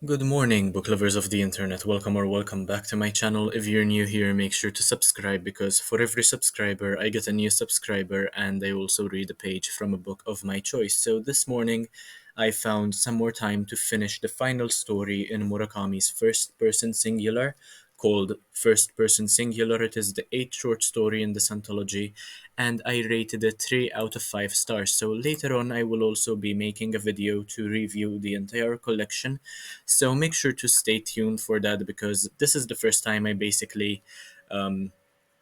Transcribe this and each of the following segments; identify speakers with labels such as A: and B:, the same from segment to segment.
A: Good morning, book lovers of the internet. Welcome or welcome back to my channel. If you're new here, make sure to subscribe because for every subscriber, I get a new subscriber and I also read a page from a book of my choice. So this morning, I found some more time to finish the final story in Murakami's first person singular called First Person Singular. It is the eighth short story in this anthology, and I rated it 3 out of 5 stars. So later on, I will also be making a video to review the entire collection. So make sure to stay tuned for that because this is the first time I basically um,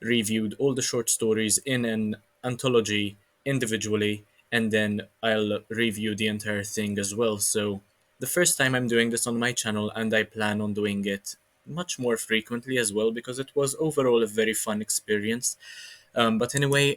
A: reviewed all the short stories in an anthology individually, and then I'll review the entire thing as well. So the first time I'm doing this on my channel, and I plan on doing it much more frequently as well because it was overall a very fun experience. But anyway,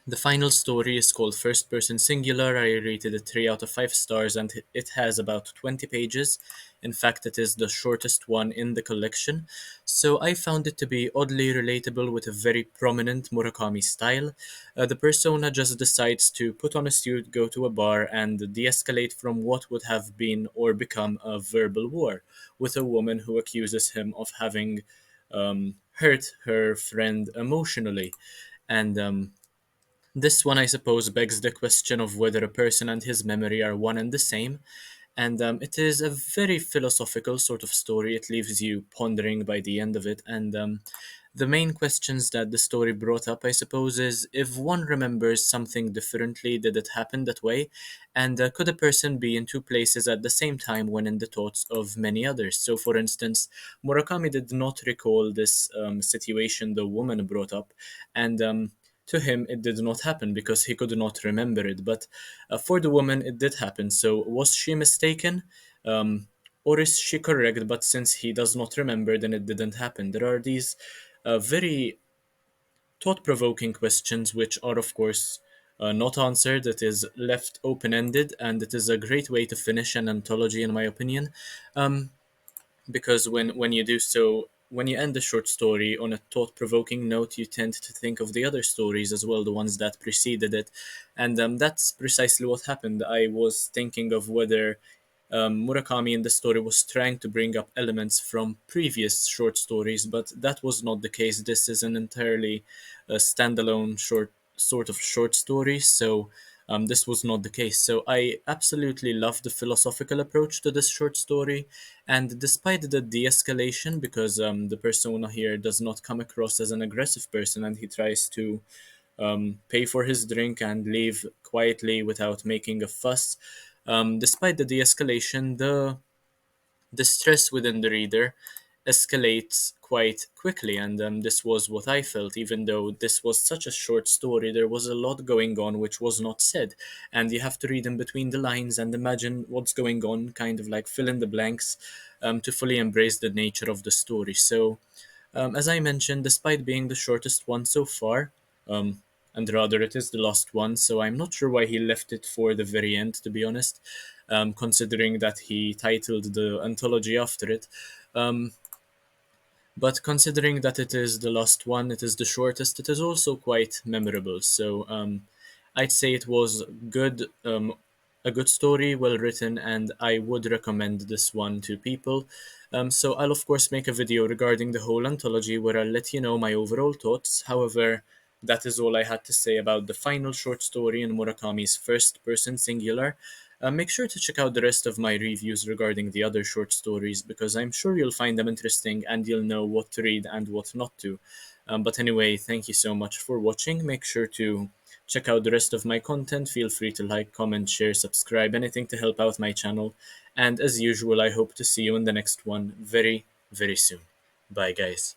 A: the final story is called First Person Singular. I rated it 3 out of 5 stars and it has about 20 pages. In fact, it is the shortest one in the collection. So I found it to be oddly relatable with a very prominent Murakami style. The persona just decides to put on a suit, go to a bar, and de escalate from what would have been or become a verbal war with a woman who accuses him of having hurt her friend emotionally. And this one, I suppose, begs the question of whether a person and his memory are one and the same. And it is a very philosophical sort of story. It leaves you pondering by the end of it. And the main questions that the story brought up, I suppose, is if one remembers something differently, did it happen that way? And could a person be in two places at the same time when in the thoughts of many others? So, for instance, Murakami did not recall this situation the woman brought up. And to him, it did not happen because he could not remember it. But for the woman, it did happen. So, was she mistaken? Or is she correct? But since he does not remember, then it didn't happen. There are these very thought provoking questions, which are, of course, not answered. It is left open ended, and it is a great way to finish an anthology, in my opinion. Um, because when you do so, when you end a short story on a thought-provoking note, you tend to think of the other stories as well, the ones that preceded it. And that's precisely what happened. I was thinking of whether Murakami in the story was trying to bring up elements from previous short stories, but that was not the case. This is an entirely standalone sort of short story, so this was not the case. So I absolutely love the philosophical approach to this short story, and despite the de-escalation, because the persona here does not come across as an aggressive person, and he tries to pay for his drink and leave quietly without making a fuss. Despite the de-escalation, the stress within the reader escalates quite quickly, and this was what I felt. Even though this was such a short story, there was a lot going on which was not said, and you have to read in between the lines and imagine what's going on, kind of like fill in the blanks, to fully embrace the nature of the story. So as I mentioned, despite being the shortest one so far, and rather it is the last one, so I'm not sure why he left it for the very end, to be honest, considering that he titled the anthology after it. Um, but considering that it is the last one, it is the shortest, it is also quite memorable. So I'd say it was good, a good story, well written, and I would recommend this one to people. So I'll of course make a video regarding the whole anthology where I'll let you know my overall thoughts. However, that is all I had to say about the final short story in Murakami's first person singular. Make sure to check out the rest of my reviews regarding the other short stories because I'm sure you'll find them interesting and you'll know what to read and what not to. But anyway, thank you so much for watching. Make sure to check out the rest of my content. Feel free to like, comment, share, subscribe, anything to help out my channel. And as usual, I hope to see you in the next one very, very soon. Bye, guys.